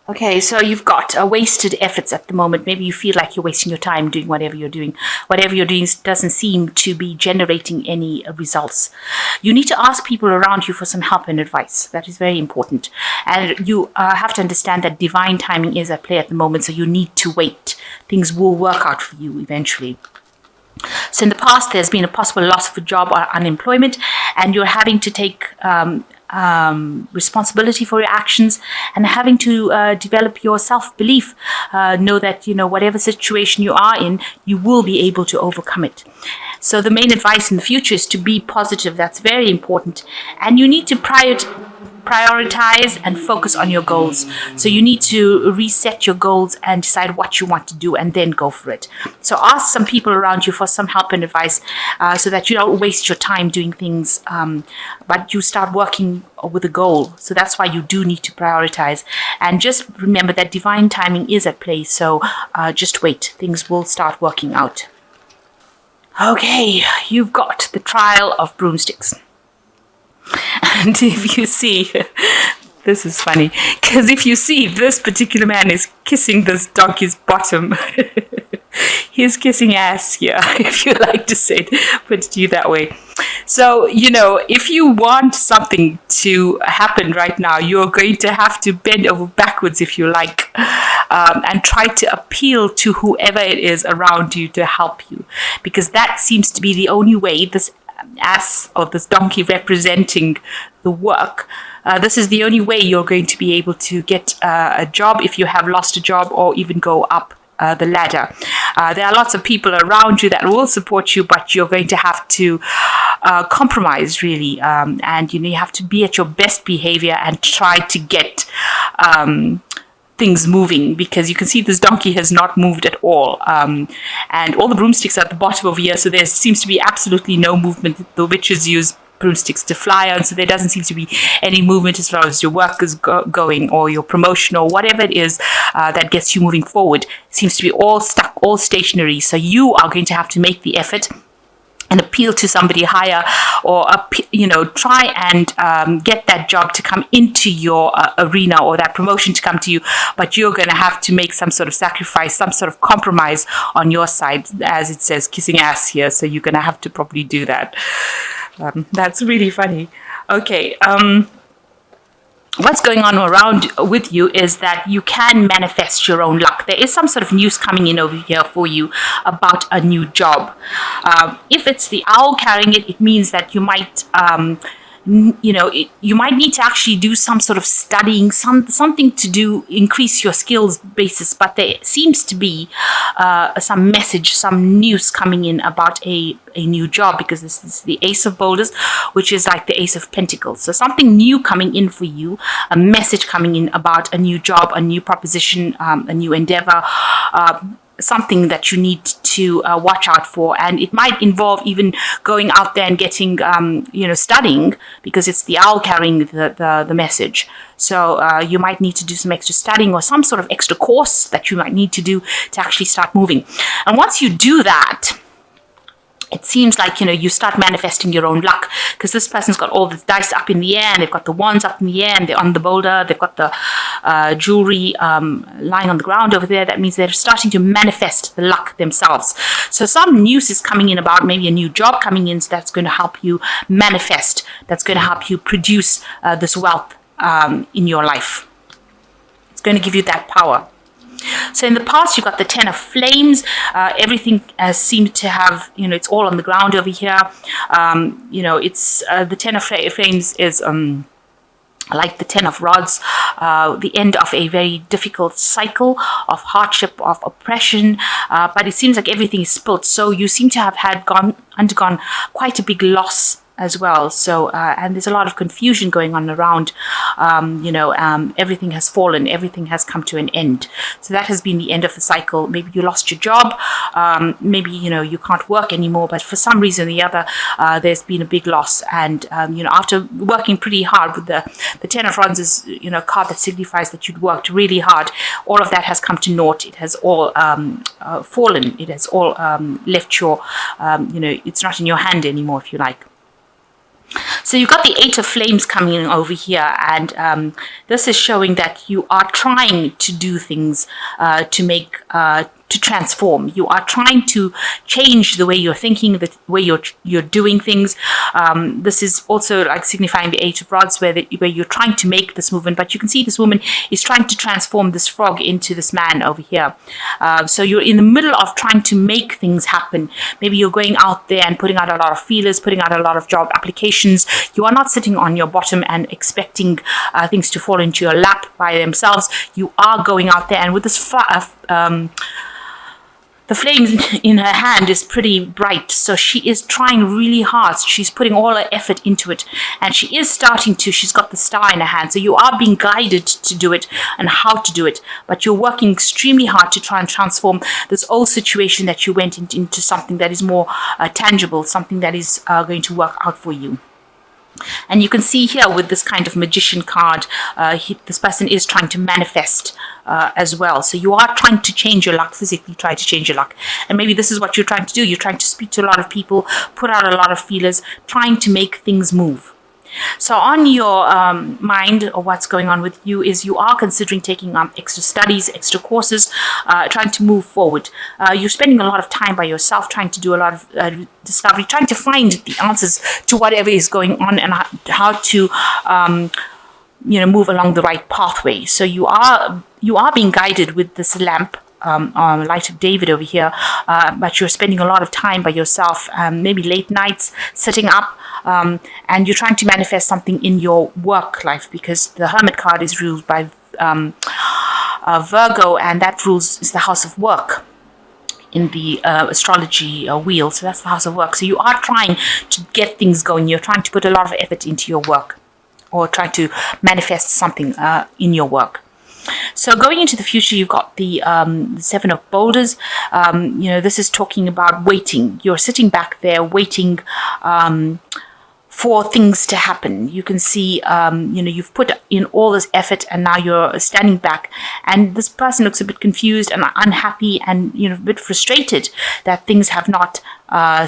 Okay, so you've got wasted efforts at the moment. Maybe you feel like you're wasting your time doing whatever you're doing. Whatever you're doing doesn't seem to be generating any results. You need to ask people around you for some help and advice. That is very important. And you have to understand that divine timing is at play at the moment, so you need to wait. Things will work out for you eventually. So in the past, there's been a possible loss of a job or unemployment, and you're having to take responsibility for your actions and having to develop your self-belief. Know that, whatever situation you are in, you will be able to overcome it. So the main advice in the future is to be positive. That's very important. And you need to prioritize and focus on your goals. So you need to reset your goals and decide what you want to do and then go for it. So ask some people around you for some help and advice so that you don't waste your time doing things, but you start working with a goal. So that's why you do need to prioritize. And just remember that divine timing is at play. So just wait. Things will start working out. Okay, you've got the trial of broomsticks. And if you see, this is funny, because if you see this particular man is kissing this donkey's bottom, he's kissing ass here, if you like to say it, put it to you that way. So, if you want something to happen right now, you're going to have to bend over backwards, if you like, and try to appeal to whoever it is around you to help you, because that seems to be the only way. This ass or this donkey representing the work, this is the only way you're going to be able to get a job if you have lost a job, or even go up the ladder. There are lots of people around you that will support you, but you're going to have to compromise, really, and you have to be at your best behavior and try to get things moving, because you can see this donkey has not moved at all, and all the broomsticks are at the bottom over here, so there seems to be absolutely no movement. The witches use broomsticks to fly on, so there doesn't seem to be any movement as far as your work is going, or your promotion, or whatever it is that gets you moving forward. It seems to be all stuck, all stationary. So you are going to have to make the effort and appeal to somebody higher, or try and get that job to come into your arena, or that promotion to come to you. But you're going to have to make some sort of sacrifice, some sort of compromise on your side, as it says kissing ass here. So you're going to have to probably do that. That's really funny. Okay. What's going on around with you is that you can manifest your own luck. There is some sort of news coming in over here for you about a new job. If it's the owl carrying it, it means that you might you might need to actually do some sort of studying, something to do, increase your skills basis. But there seems to be some message, some news coming in about a new job, because this is the Ace of Boulders, which is like the Ace of Pentacles. So something new coming in for you, a message coming in about a new job, a new proposition, a new endeavor, something that you need to watch out for. And it might involve even going out there and getting, studying, because it's the owl carrying the message. So you might need to do some extra studying, or some sort of extra course that you might need to do to actually start moving. And once you do that, it seems like, you start manifesting your own luck, because this person's got all the dice up in the air, and they've got the wands up in the air, and they're on the boulder. They've got the jewelry lying on the ground over there. That means they're starting to manifest the luck themselves. So some news is coming in about maybe a new job coming in, so that's going to help you manifest. That's going to help you produce this wealth in your life. It's going to give you that power. So in the past, you've got the Ten of Flames. Everything seemed to have, it's all on the ground over here. It's the Ten of Flames is like the Ten of Rods, the end of a very difficult cycle of hardship, of oppression. But it seems like everything is spilt. So you seem to have undergone quite a big loss as well. So, and there's a lot of confusion going on around, everything has fallen, everything has come to an end. So that has been the end of the cycle. Maybe you lost your job, maybe, you can't work anymore, but for some reason or the other, there's been a big loss. And, after working pretty hard with the Ten of Rods is, a card that signifies that you'd worked really hard. All of that has come to naught. It has all fallen. It has all left your, it's not in your hand anymore, if you like. So you've got the Eight of Flames coming over here, and this is showing that you are trying to do things to transform. You are trying to change the way you're thinking, the way you're doing things. This is also like signifying the Eight of Rods, where you're trying to make this movement. But you can see this woman is trying to transform this frog into this man over here. So you're in the middle of trying to make things happen. Maybe you're going out there and putting out a lot of feelers, putting out a lot of job applications. You are not sitting on your bottom and expecting things to fall into your lap by themselves. You are going out there, and with this the flame in her hand is pretty bright, so she is trying really hard. She's putting all her effort into it, and she is she's got the star in her hand, so you are being guided to do it and how to do it, but you're working extremely hard to try and transform this old situation that you went into something that is more tangible, something that is going to work out for you. And you can see here with this kind of magician card, this person is trying to manifest as well. So you are trying to change your luck, physically try to change your luck. And maybe this is what you're trying to do. You're trying to speak to a lot of people, put out a lot of feelers, trying to make things move. So on your mind, or what's going on with you, is you are considering taking extra studies, extra courses, trying to move forward. You're spending a lot of time by yourself, trying to do a lot of discovery, trying to find the answers to whatever is going on, and how to move along the right pathway. So you are being guided with this lamp, Light of David over here, but you're spending a lot of time by yourself, maybe late nights sitting up, and you're trying to manifest something in your work life, because the Hermit card is ruled by Virgo, and that is the house of work in the astrology wheel. So that's the house of work. So you are trying to get things going. You're trying to put a lot of effort into your work, or try to manifest something in your work. So going into the future, you've got the Seven of Boulders. This is talking about waiting. You're sitting back there waiting for things to happen. You can see, you've put in all this effort, and now you're standing back, and this person looks a bit confused and unhappy, and a bit frustrated that things have not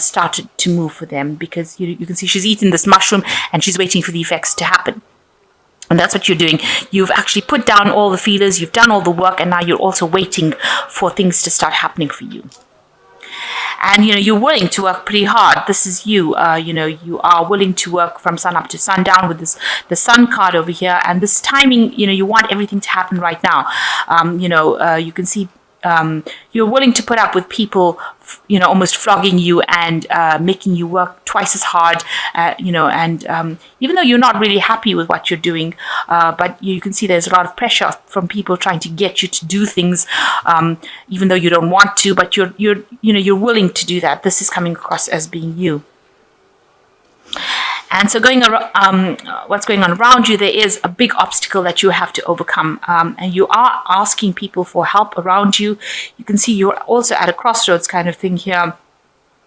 started to move for them, because you can see she's eaten this mushroom and she's waiting for the effects to happen. And that's what you're doing. You've actually put down all the feelers, you've done all the work, and now you're also waiting for things to start happening for you. And you're willing to work pretty hard. This is you. You are willing to work from sun up to sundown with the sun card over here. And this timing, you want everything to happen right now. You can see you're willing to put up with people, almost flogging you and making you work twice as hard, and even though you're not really happy with what you're doing, but you can see there's a lot of pressure from people trying to get you to do things, even though you don't want to, but you're willing to do that. This is coming across as being you. And so what's going on around you, there is a big obstacle that you have to overcome. And you are asking people for help around you. You can see you're also at a crossroads kind of thing here,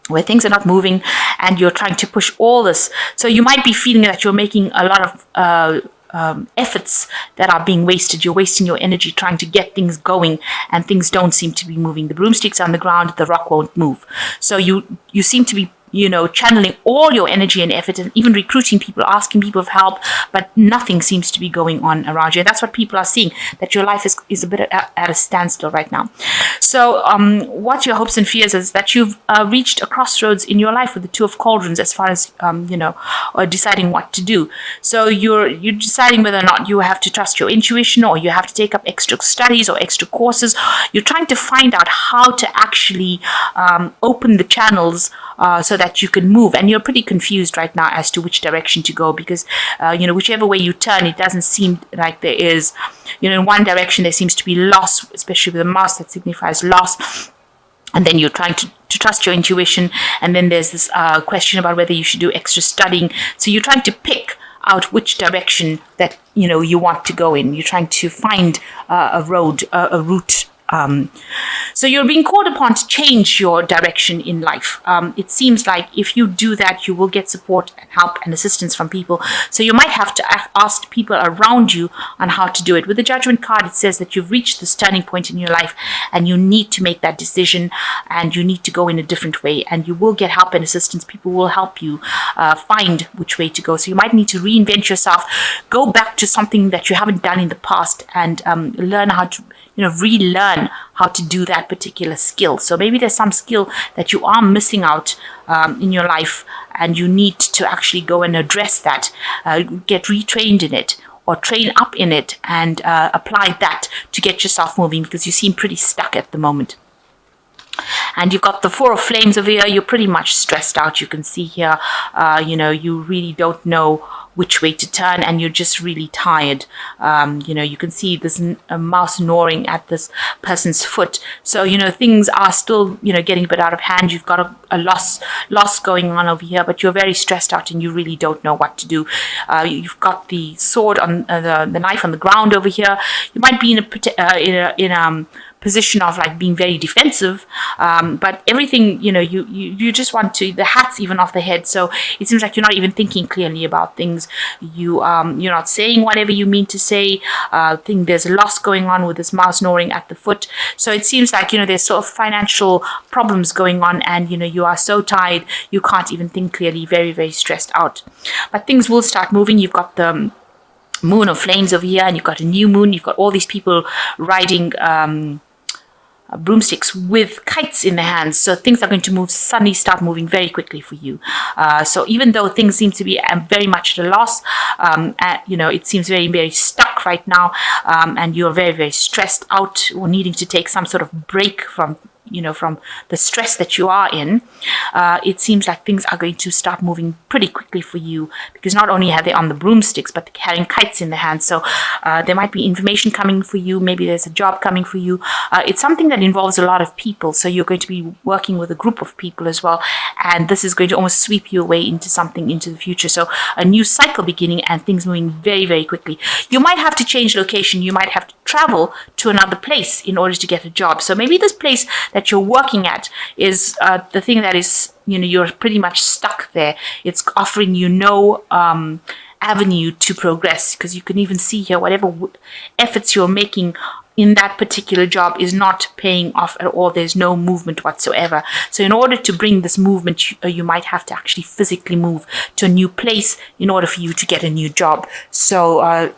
where things are not moving, and you're trying to push all this. So you might be feeling that you're making a lot of efforts that are being wasted. You're wasting your energy trying to get things going, and things don't seem to be moving. The broomstick's on the ground, the rock won't move. So you seem to be channeling all your energy and effort, and even recruiting people, asking people for help, but nothing seems to be going on around you. And that's what people are seeing, that your life is a bit at a standstill right now. So what your hopes and fears is that you've reached a crossroads in your life with the Two of Cauldrons, as far as deciding what to do. So you're deciding whether or not you have to trust your intuition, or you have to take up extra studies or extra courses. You're trying to find out how to actually open the channels so that you can move, and you're pretty confused right now as to which direction to go, because whichever way you turn, it doesn't seem like there is, in one direction there seems to be loss, especially with the mouse, that signifies loss, and then you're trying to trust your intuition, and then there's this question about whether you should do extra studying. So you're trying to pick out which direction that you want to go in. You're trying to find a route So you're being called upon to change your direction in life. It seems like if you do that, you will get support and help and assistance from people. So you might have to ask people around you on how to do it. With the Judgment card, it says that you've reached this turning point in your life and you need to make that decision and you need to go in a different way, and you will get help and assistance. People will help you find which way to go. So you might need to reinvent yourself, go back to something that you haven't done in the past, and learn how to relearn how to do that particular skill. So maybe there's some skill that you are missing out in your life, and you need to actually go and address that, get retrained in it, or train up in it, and apply that to get yourself moving, because you seem pretty stuck at the moment. And you've got the Four of Flames over here. You're pretty much stressed out. You can see here, you really don't know which way to turn, and you're just really tired. You can see this mouse gnawing at this person's foot. So, things are still, getting a bit out of hand. You've got a loss going on over here, but you're very stressed out and you really don't know what to do. You've got the sword on the knife on the ground over here. You might be in a position of like being very defensive, but everything, you just want to, the hat's even off the head. So it seems like you're not even thinking clearly about things. You're not saying whatever you mean to say. There's a loss going on with this mouse gnawing at the foot. So it seems like, there's sort of financial problems going on, and, you are so tired, you can't even think clearly, very, very stressed out. But things will start moving. You've got the Moon of Flames over here, and you've got a new moon. You've got all these people riding broomsticks with kites in their hands. So things are going to suddenly start moving very quickly for you. So even though things seem to be very much at a loss, it seems very, very stuck right now, and you're very, very stressed out, or needing to take some sort of break from the stress that you are in. It seems like things are going to start moving pretty quickly for you, because not only are they on the broomsticks, but they're carrying kites in their hands. So there might be information coming for you. Maybe there's a job coming for you. It's something that involves a lot of people. So you're going to be working with a group of people as well. And this is going to almost sweep you away into something into the future. So a new cycle beginning, and things moving very, very quickly. You might have to change location. You might have to travel to another place in order to get a job. So maybe this place that you're working at is the thing that is, you're pretty much stuck there. It's offering you no avenue to progress, because you can even see here whatever efforts you're making in that particular job is not paying off at all. There's no movement whatsoever. So in order to bring this movement, you might have to actually physically move to a new place in order for you to get a new job. So,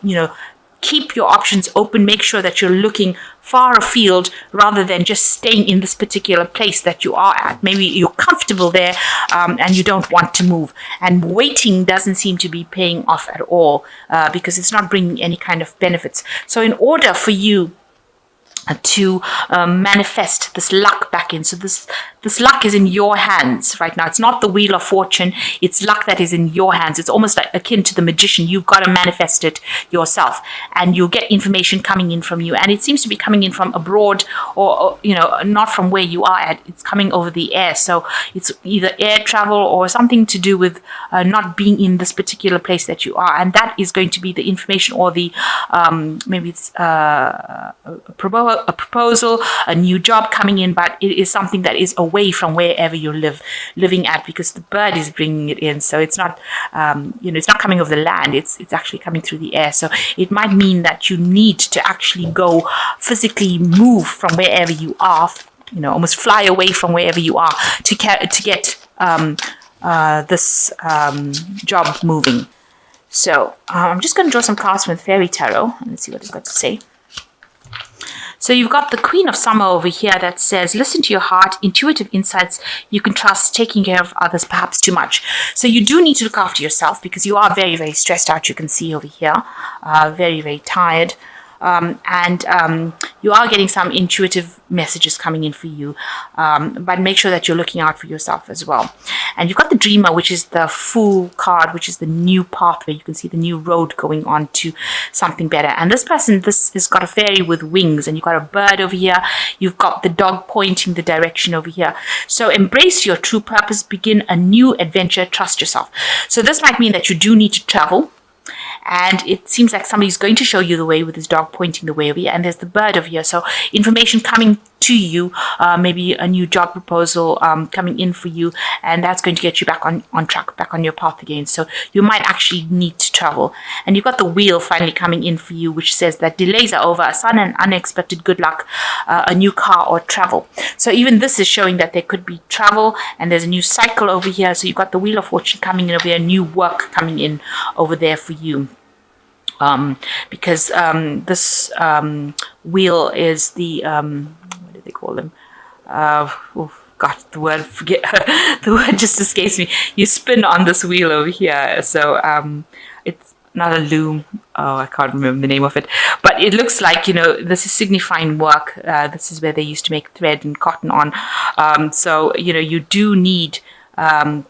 keep your options open. Make sure that you're looking far afield rather than just staying in this particular place that you are at. Maybe you're comfortable there, and you don't want to move. And waiting doesn't seem to be paying off at all, because it's not bringing any kind of benefits. So in order for you to manifest this luck back in. So this luck is in your hands right now. It's not the Wheel of Fortune. It's luck that is in your hands. It's almost like akin to the magician. You've got to manifest it yourself, and you'll get information coming in from you. And it seems to be coming in from abroad, or not from where you are at. It's coming over the air. So it's either air travel or something to do with not being in this particular place that you are. And that is going to be the information, or the maybe it's a proposal, a new job coming in, but it is something that is away from wherever you're living at, because the bird is bringing it in. So it's not, it's not coming over the land. It's actually coming through the air. So it might mean that you need to actually go physically move from wherever you are, almost fly away from wherever you are to get this job moving. So I'm just going to draw some cards from the Fairy Tarot, and let's see what it's got to say. So you've got the Queen of Summer over here that says, listen to your heart, intuitive insights you can trust, taking care of others perhaps too much. So you do need to look after yourself, because you are very, very stressed out. You can see over here, very, very tired. And you are getting some intuitive messages coming in for you, but make sure that you're looking out for yourself as well. And you've got the Dreamer, which is the Fool card, which is the new pathway. You can see the new road going on to something better. And this person, this has got a fairy with wings, and you've got a bird over here. You've got the dog pointing the direction over here. So embrace your true purpose, begin a new adventure, trust yourself. So this might mean that you do need to travel. and it seems like somebody's going to show you the way with this dog pointing the way over here, and there's the bird over here. So information coming to you, maybe a new job proposal coming in for you, and that's going to get you back on track, back on your path again. So you might actually need to travel. And you've got the wheel finally coming in for you, which says that delays are over, a sudden and unexpected good luck, a new car or travel. So even this is showing that there could be travel, and there's a new cycle over here. So you've got the wheel of fortune coming in over here, new work coming in over there for you. Because this wheel is the what do they call them? God, the word the word just escapes me. You spin on this wheel over here, so it's not a loom. Oh, I can't remember the name of it, but it looks like, this is signifying work. This is where they used to make thread and cotton on. So you do need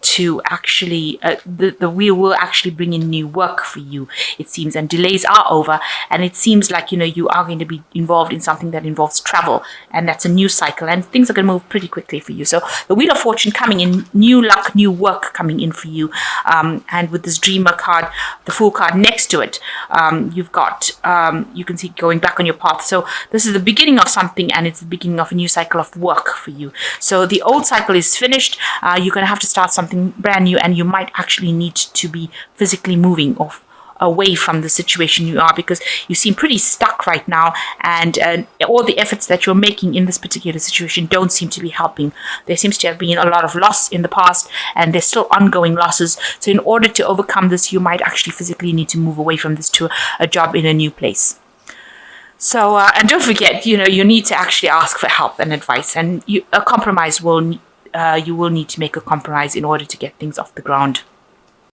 to actually the wheel will actually bring in new work for you, it seems, and delays are over, and it seems like you are going to be involved in something that involves travel, and that's a new cycle, and things are going to move pretty quickly for you. So the wheel of fortune coming in, new luck, new work coming in for you, and with this dreamer card, the fool card next to it, you've got you can see going back on your path. So this is the beginning of something, and it's the beginning of a new cycle of work for you. So the old cycle is finished. You're going to have to start something brand new, and you might actually need to be physically moving away from the situation you are, because you seem pretty stuck right now, and all the efforts that you're making in this particular situation don't seem to be helping. There seems to have been a lot of loss in the past, and there's still ongoing losses. So in order to overcome this, you might actually physically need to move away from this to a job in a new place. So and don't forget, you need to actually ask for help and advice, and a compromise will you will need to make a compromise in order to get things off the ground.